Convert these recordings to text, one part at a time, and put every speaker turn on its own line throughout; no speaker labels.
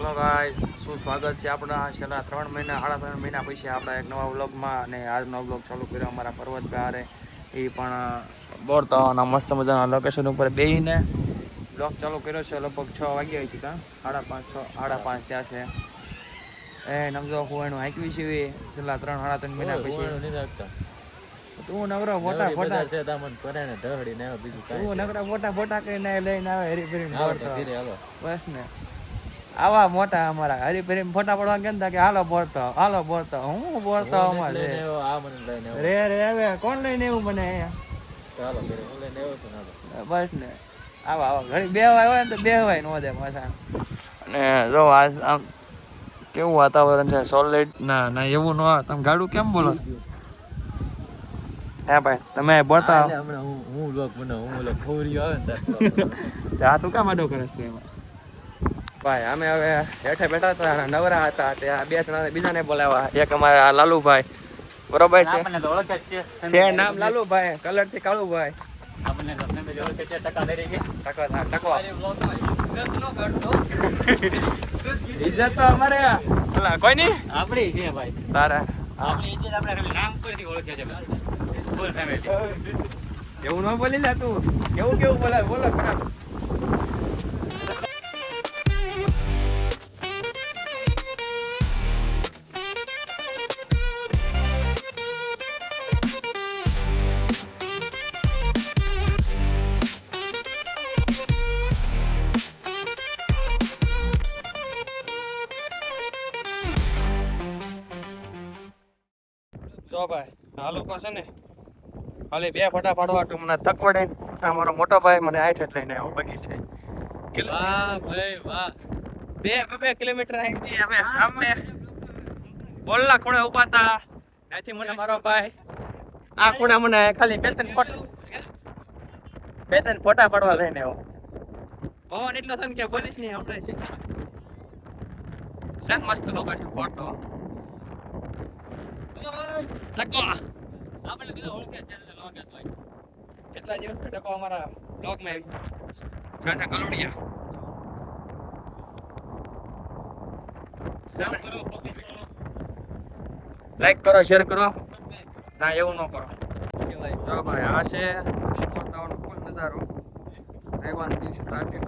Hello guys, શું સ્વાગત છે આપણા છેલ્લા 3 મહિના 3.5 મહિના પછી આપણા એક નવા વ્લોગમાં. અને આજનો વ્લોગ ચાલુ કર્યો અમારા પર્વતભાઈ એ પણ બોરતાના મસ્ત મજાના લોકેશન ઉપર બેસીને વ્લોગ ચાલુ કર્યો છે. લગભગ 6 વાગ્યા છે, કાં 5:30 થયા છે. એ નમજો હું એનું હાંકવી છે છેલ્લા 3-3.5 મહિના પછી. તું નગરો ફોટા ફોટા છે તામન કરે ને ઢહડી ને બીજું કાઈ તું નગરા ફોટા ફોટા કરીને લઈને આવે હરીફરીને બસ ને આવા મોટા અમારા હરીફરીને ફોટા પડવા કેમ કે હાલો બોરતો હું બોરતો અમાર છે આ મને લઈને રે હવે કોણ લઈને એવું મને ચાલો ઘરે હું લઈને આવ્યો છું ને બસ ને આવા ઘડી બેવાય હોય ને તો બેવાય નો દે પાછા. અને જો આજ આમ કેવું વાતાવરણ છે, સોલિડ ના એવું ન તમે ગાડું કેમ બોલો છો? હે ભાઈ તમે બોલતા હમણાં હું લોક બનાવું હું લોક ખોરી આવે ને આ તું કામ આડો કરે છે એમાં ભાઈ. અમે હવે હેઠે બેઠા હતા, નવરા હતા, ત્યાં 2 જણા બીજાને બોલાવ્યા. એક અમારા લાલુભાઈ બરોબર છે, આપણને તો ઓળખે જ છે નામ લાલુભાઈ, કલર થી કાળુભાઈ. આપણને રસને બે ઓળખે છે. ટકા દઈ રહી ટકા ટકવા ઇજ્જત નો કાઢતો ઇજ્જત તો અમારે અલા કોઈ નહીં આપણી છે ભાઈ. તારા આપણી ઇજ્જત આપણે નામ પરથી ઓળખે છે. બોલ ફેમિલી એવું ન બોલી લે તું, કેવું બોલે બોલો ખરાબ. જો ભાઈ આ લોકો છે ને ખાલી 2 ફટા પાડવા તો મને થક પડે. અમારો મોટો ભાઈ મને આઠ લઈને આવ્યો બગી છે. વાહ ભાઈ વાહ, 2 કિલોમીટર અહીંથી અમે બોલના ખૂણે ઉભા હતા. ત્યાંથી મને મારો ભાઈ આ ખૂણે મને ખાલી 2-3 ફોટા પાડવા લઈને આવ્યો. પવન એટલો છે કે પોલીસ ની આપણે છે મસ્ત લોકો છે ફોટો ટકો આપણે બીજો ઓળખે છે ને લોકે તો કેટલા દિવસ ટકો અમારા બ્લોગ માં સાચા કલોડિયા લાઈક કરો, શેર કરો. ના એવું ન કરો. જો ભાઈ આ છે વાતાવરણ ફૂલ નજારો. રહેવાનું દિવસે ટ્રાફિક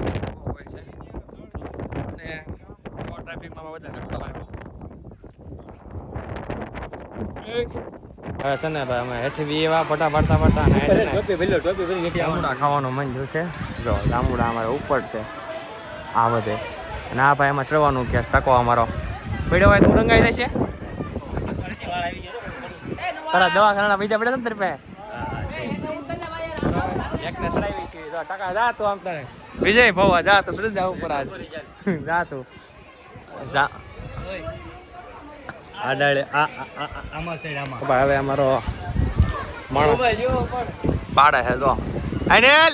હોય છે અને ટ્રાફિકમાં વધારે ખવાય. હવે છે ને ભાઈ અમે હેઠી બી એવા ફોટા પાડતા અને જામુડા ખાવાનું મન થયું છે. જો જામુડા અમારે ઉપર છે આ બધે. અને આ ભાઈ એમાં ચડવાનું કે ટકો અમારો પડ્યો હોય તો રંગાઈ દેશે. તારા દવાખાના બીજા પડે ને તારી એકને ચડાવી છે. ટકા જા તું આમ તારે વિજય ભવા જા તો ચડી જા ઉપર આજ જા તું જા આડાડે આમાં સાઈડ આમાં ભાઈ. હવે અમારો માણસ પાડે છે જો અનિલ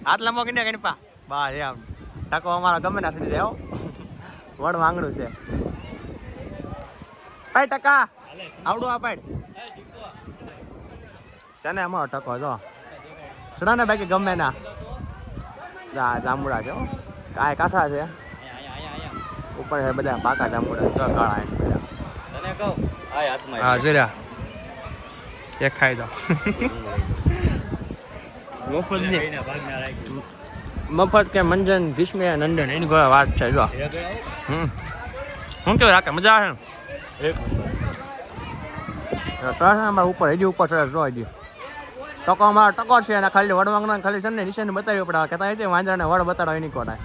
હાથ લાંબો કરીને ગણપા બસ એમ ટકો અમારો ગમે ના ચડી જાય. વડ વાંગડું છે ભાઈ. ટકા આવડું આ પાડ છે ને અમારો ટકો જો ચડા ને બાકી ગમે ના જાંબુડા છે કાંઈ કાસા છે ઉપર છે બધા પાકા જાંબુડા જો કાળા તને કહું આ હાથમાં હા જરા એક ખાઈ જાઓ. મફત કે મંજન ભીષ્મ નંદન એની કોઈ વાત છે જો. શું કેવું રાખે મજા આવે ને અમારે ઉપર હજી ઉપર ચડે જો હજી ટકો અમારો ટકો છે અને ખાલી વડવાંગણા ખાલી છે ને નિશાને બતાવ્યું પડે કહેતા છે વાંદરાને વડ બતાડો એની કોટાય.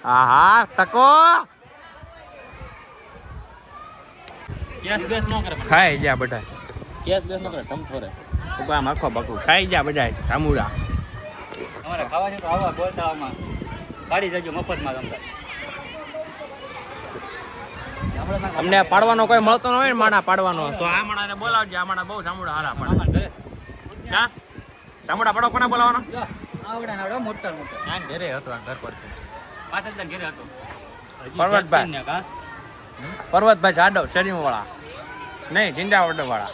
હા હા ટકો ખાઈ ગયા બધા. કેસ બેસ નો કરે ટમઠોરે ઉભા આખો બકુ ખાઈ ગયા બધા જામુડા. અમારે ખાવા છે તો આવા બોલતામાં પાડી જજો મફતમાં તમને. અમને પાડવાનો કોઈ મળતો ન હોય ને માણા પાડવાનો તો આ માણાને બોલાવજે. આ માણા બહુ જામુડા હારા પડે. હા જામુડા પાડો કોને બોલાવવાનો? આવડા આવડો મોટા મોટા આ ઘરે હતો આ ઘર પર પાછળ ઘરે હતો પર્વતભાઈ જાડવ શરીર વાળા નહીં ઝીંઝાવદર વાળા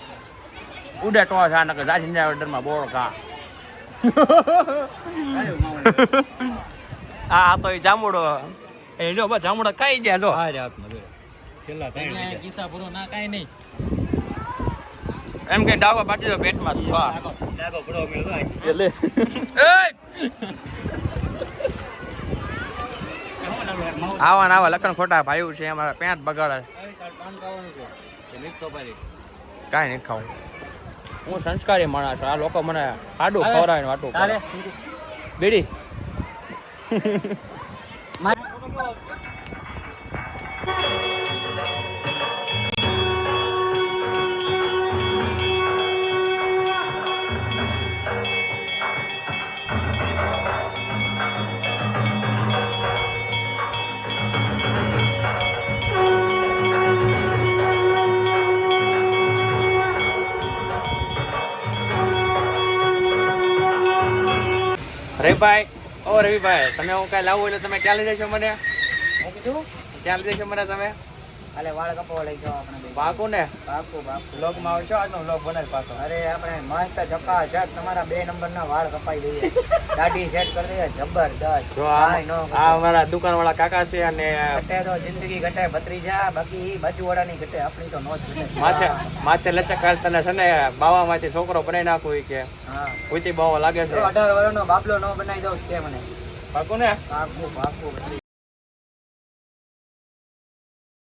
ઉડે ટો છે નકર જા ઝીંઝાવદર માં બોળ ખા. આ તો એ જામુડો એ જો બસ જામુડા ખાઈ ગયા જો
છેલ્લા કિસ્સા પૂરો ના કાઈ નહીં
એમ કે ડાવા બાટી દો પેટમાં
લાગો પડો મેળો
લે આવા લખન ખોટા ભાઈ છે અમારા પેન્ટ બગાડે કાંઈ નહીં ખાવું હું સંસ્કારી માણસ આ લોકો મને આડું ખવડાવે ને વાટું બીડી રવિભાઈ તમે હું કાંઈ લાવું એટલે તમે ક્યાં લઈ જશો મને
હું કીધું
ક્યાં લઈ જશો મને તમે
કાલે વાળ કપાવા લઈ જાઓ આપણે બે
પાકું ને
પાકું
વ્લોગમાં આવશો આજનો વ્લોગ બનાવી પાછો
અરે આપણે મસ્ત ચકાચક તમારા 2 નંબરના વાળ કપાઈ દઈએ દાઢી સેટ કરી દઈએ જબરદસ્ત
જો આ અમારા દુકાનવાળા કાકા છે અને
ઘટે તો જિંદગી ઘટે ભત્રીજા બાકી બાજુવાળાની ઘટે આપણી તો નો જ
માથે માથે લચક તને છે ને બાવામાંથી છોકરો બનાવી નાખું કે
હા
કોઈથી બાવા લાગે છે
18 વર્ષનો બાપલો નો બનાવી દઉં કે મને
પાકું ને
પાકું